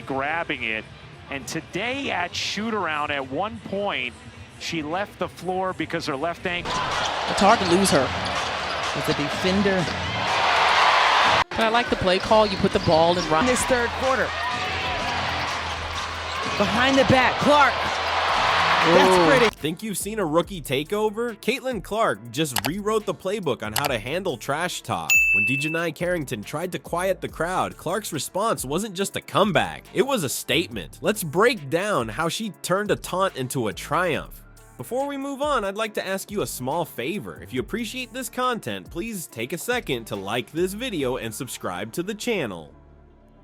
grabbing it. And today at shoot-around, at one point, she left the floor because her left ankle. It's hard to lose her as a defender. But I like the play call. You put the ball in In this third quarter. Behind the back, Clark. That's pretty. Think you've seen a rookie takeover? Caitlin Clark just rewrote the playbook on how to handle trash talk. When DiJonai Carrington tried to quiet the crowd, Clark's response wasn't just a comeback, it was a statement. Let's break down how she turned a taunt into a triumph. Before we move on, I'd like to ask you a small favor. If you appreciate this content, please take a second to like this video and subscribe to the channel.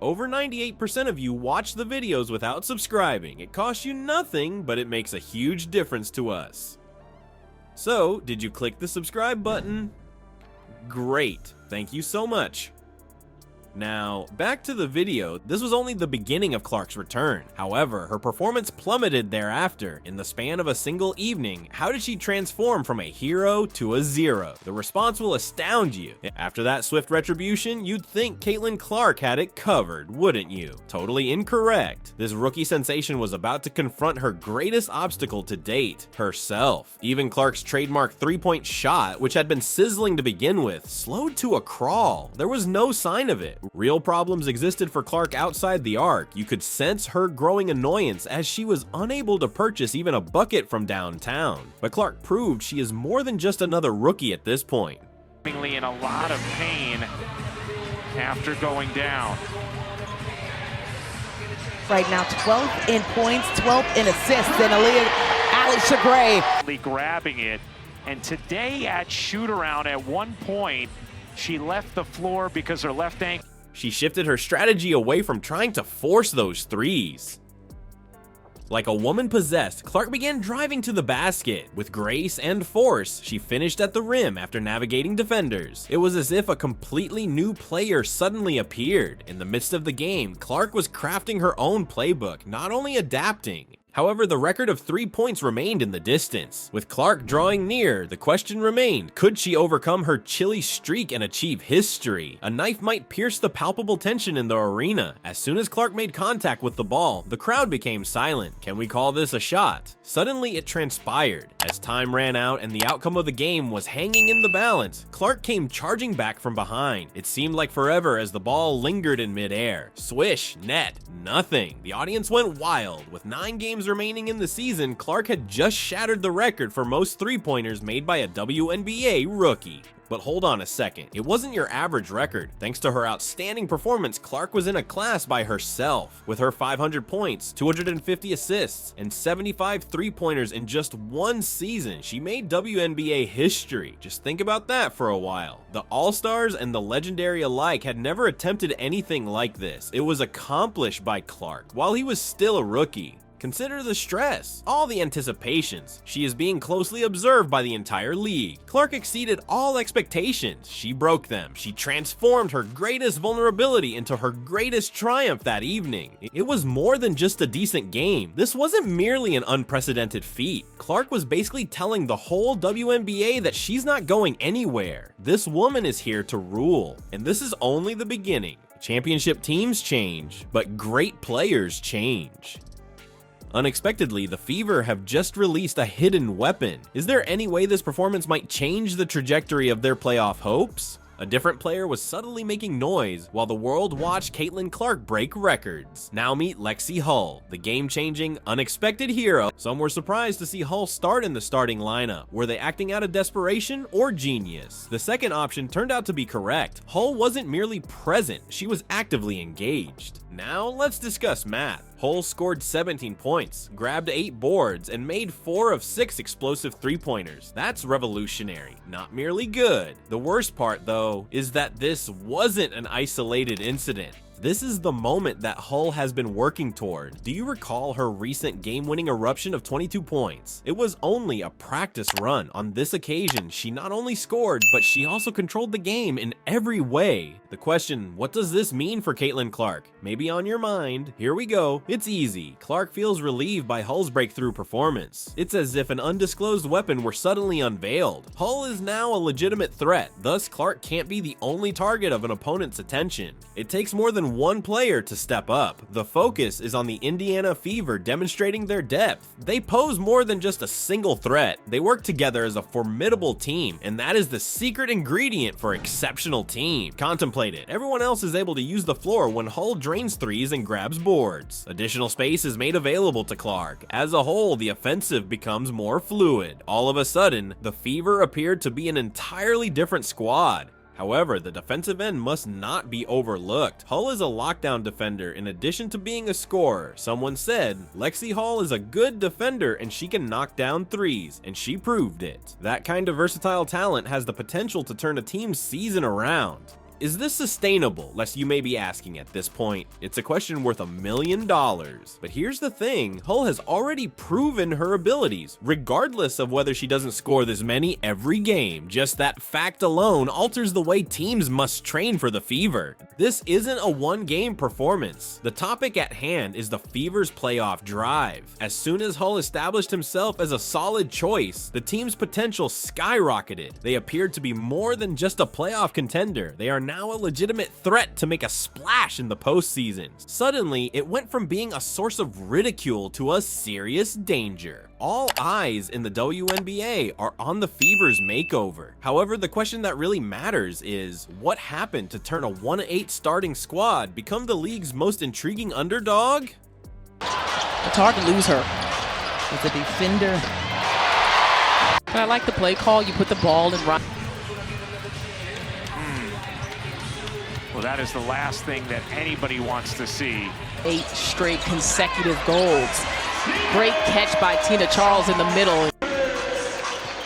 Over 98% of you watch the videos without subscribing. It costs you nothing, but it makes a huge difference to us. So, did you click the subscribe button? Great, thank you so much. Now, back to the video. This was only the beginning of Clark's return. However, her performance plummeted thereafter. In the span of a single evening, how did she transform from a hero to a zero? The response will astound you. After that swift retribution, you'd think Caitlin Clark had it covered, wouldn't you? Totally incorrect. This rookie sensation was about to confront her greatest obstacle to date, herself. Even Clark's trademark three-point shot, which had been sizzling to begin with, slowed to a crawl. There was no sign of it. Real problems existed for Clark outside the arc. You could sense her growing annoyance as she was unable to purchase even a bucket from downtown. But Clark proved she is more than just another rookie at this point. In a lot of pain after going down. Right now, 12th in points, 12th in assists, and Alicia Gray. Grabbing it. And today at shoot-around, at one point, she left the floor because her left ankle. She shifted her strategy away from trying to force those threes. Like a woman possessed, Clark began driving to the basket. With grace and force, she finished at the rim after navigating defenders. It was as if a completely new player suddenly appeared. In the midst of the game, Clark was crafting her own playbook, not only adapting. However, the record of 3 points remained in the distance. With Clark drawing near, the question remained, could she overcome her chilly streak and achieve history? A knife might pierce the palpable tension in the arena. As soon as Clark made contact with the ball, the crowd became silent. Can we call this a shot? Suddenly, it transpired. As time ran out and the outcome of the game was hanging in the balance, Clark came charging back from behind. It seemed like forever as the ball lingered in midair. Swish, net, nothing. The audience went wild. With 9 games remaining in the season, Clark had just shattered the record for most three-pointers made by a WNBA rookie. But hold on a second, it wasn't your average record. Thanks to her outstanding performance, Clark was in a class by herself. With her 500 points, 250 assists, and 75 three-pointers in just one season, she made WNBA history. Just think about that for a while. The All-Stars and the legendary alike had never attempted anything like this. It was accomplished by Clark while he was still a rookie. Consider the stress, all the anticipations. She is being closely observed by the entire league. Clark exceeded all expectations. She broke them. She transformed her greatest vulnerability into her greatest triumph that evening. It was more than just a decent game. This wasn't merely an unprecedented feat. Clark was basically telling the whole WNBA that she's not going anywhere. This woman is here to rule. And this is only the beginning. Championship teams change, but great players change. Unexpectedly, the Fever have just released a hidden weapon. Is there any way this performance might change the trajectory of their playoff hopes? A different player was subtly making noise while the world watched Caitlin Clark break records. Now meet Lexie Hull, the game-changing, unexpected hero. Some were surprised to see Hull start in the starting lineup. Were they acting out of desperation or genius? The second option turned out to be correct. Hull wasn't merely present, she was actively engaged. Now let's discuss math. Hull scored 17 points, grabbed 8 boards, and made 4 of 6 explosive three-pointers. That's revolutionary, not merely good. The worst part, though, is that this wasn't an isolated incident. This is the moment that Hull has been working toward. Do you recall her recent game-winning eruption of 22 points? It was only a practice run. On this occasion, she not only scored, but she also controlled the game in every way. The question, what does this mean for Caitlin Clark? Maybe on your mind. Here we go. It's easy. Clark feels relieved by Hull's breakthrough performance. It's as if an undisclosed weapon were suddenly unveiled. Hull is now a legitimate threat, thus Clark can't be the only target of an opponent's attention. It takes more than on one player to step up. The focus is on the Indiana Fever demonstrating their depth. They pose more than just a single threat. They work together as a formidable team, and that is the secret ingredient for exceptional team. Contemplate it. Everyone else is able to use the floor when Hull drains threes and grabs boards. Additional space is made available to Clark. As a whole, the offensive becomes more fluid. All of a sudden, the Fever appeared to be an entirely different squad. However, the defensive end must not be overlooked. Hull is a lockdown defender in addition to being a scorer. Someone said, Lexie Hull is a good defender and she can knock down threes, and she proved it. That kind of versatile talent has the potential to turn a team's season around. Is this sustainable? Lest you may be asking at this point. It's a question worth $1 million. But here's the thing, Hull has already proven her abilities, regardless of whether she doesn't score this many every game. Just that fact alone alters the way teams must train for the Fever. This isn't a one-game performance. The topic at hand is the Fever's playoff drive. As soon as Hull established himself as a solid choice, the team's potential skyrocketed. They appeared to be more than just a playoff contender. They are now a legitimate threat to make a splash in the postseason. Suddenly, it went from being a source of ridicule to a serious danger. All eyes in the WNBA are on the Fever's makeover. However, the question that really matters is, what happened to turn a 1-8 starting squad become the league's most intriguing underdog? It's hard to lose her. As a defender. But I like the play call. You put the ball in right. Well, that is the last thing that anybody wants to see. 8 straight consecutive goals. Great catch by Tina Charles in the middle.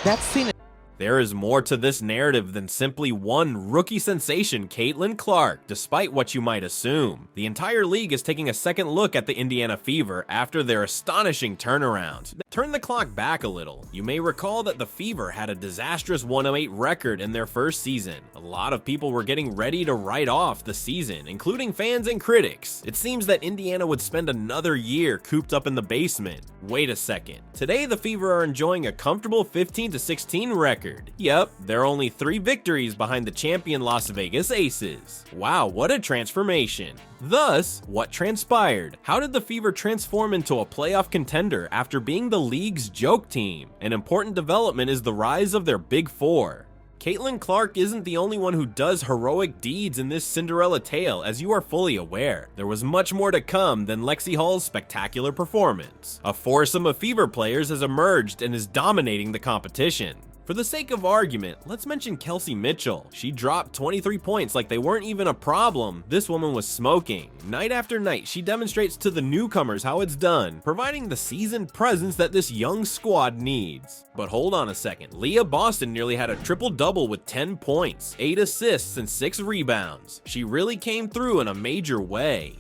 That's Tina. There is more to this narrative than simply one rookie sensation, Caitlin Clark, despite what you might assume. The entire league is taking a second look at the Indiana Fever after their astonishing turnaround. Turn the clock back a little. You may recall that the Fever had a disastrous 1-8 record in their first season. A lot of people were getting ready to write off the season, including fans and critics. It seems that Indiana would spend another year cooped up in the basement. Wait a second. Today, the Fever are enjoying a comfortable 15-16 record. Yep, they're only 3 victories behind the champion Las Vegas Aces. Wow, what a transformation. Thus, what transpired? How did the Fever transform into a playoff contender after being the league's joke team? An important development is the rise of their Big Four. Caitlin Clark isn't the only one who does heroic deeds in this Cinderella tale, as you are fully aware. There was much more to come than Lexie Hull's spectacular performance. A foursome of Fever players has emerged and is dominating the competition. For the sake of argument, let's mention Kelsey Mitchell. She dropped 23 points like they weren't even a problem. This woman was smoking. Night after night, she demonstrates to the newcomers how it's done, providing the seasoned presence that this young squad needs. But hold on a second. Leah Boston nearly had a triple-double with 10 points, 8 assists, and 6 rebounds. She really came through in a major way.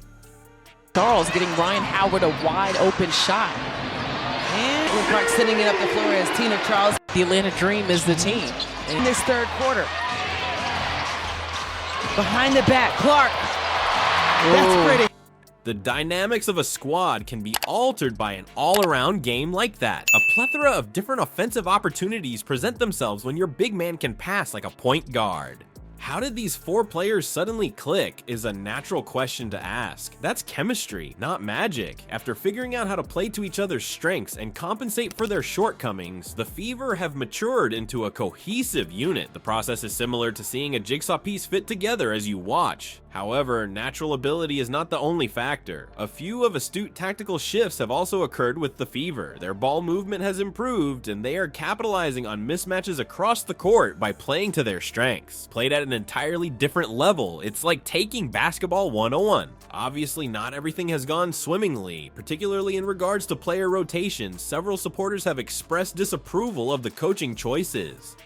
Charles getting Ryan Howard a wide open shot. And Clark sending it up the floor as Tina Charles. The Atlanta Dream is the team. In this third quarter. Behind the back, Clark. That's pretty. The dynamics of a squad can be altered by an all-around game like that. A plethora of different offensive opportunities present themselves when your big man can pass like a point guard. How did these 4 players suddenly click is a natural question to ask. That's chemistry, not magic. After figuring out how to play to each other's strengths and compensate for their shortcomings, the Fever have matured into a cohesive unit. The process is similar to seeing a jigsaw piece fit together as you watch. However, natural ability is not the only factor. A few of astute tactical shifts have also occurred with the Fever. Their ball movement has improved, and they are capitalizing on mismatches across the court by playing to their strengths. Played at an entirely different level, it's like taking basketball 101. Obviously, not everything has gone swimmingly, particularly in regards to player rotation. Several supporters have expressed disapproval of the coaching choices.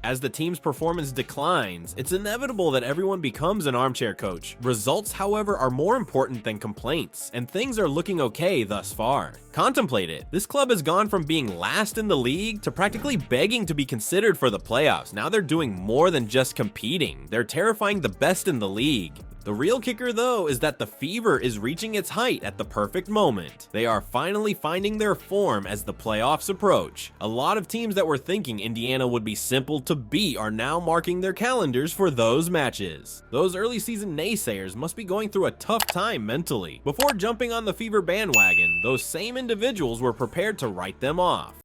As the team's performance declines, it's inevitable that everyone becomes an armchair coach. Results, however, are more important than complaints, and things are looking okay thus far. Contemplate it. This club has gone from being last in the league to practically begging to be considered for the playoffs. Now they're doing more than just competing. They're terrifying the best in the league. The real kicker though is that the Fever is reaching its height at the perfect moment. They are finally finding their form as the playoffs approach. A lot of teams that were thinking Indiana would be simple to beat are now marking their calendars for those matches. Those early season naysayers must be going through a tough time mentally. Before jumping on the Fever bandwagon, those same individuals were prepared to write them off.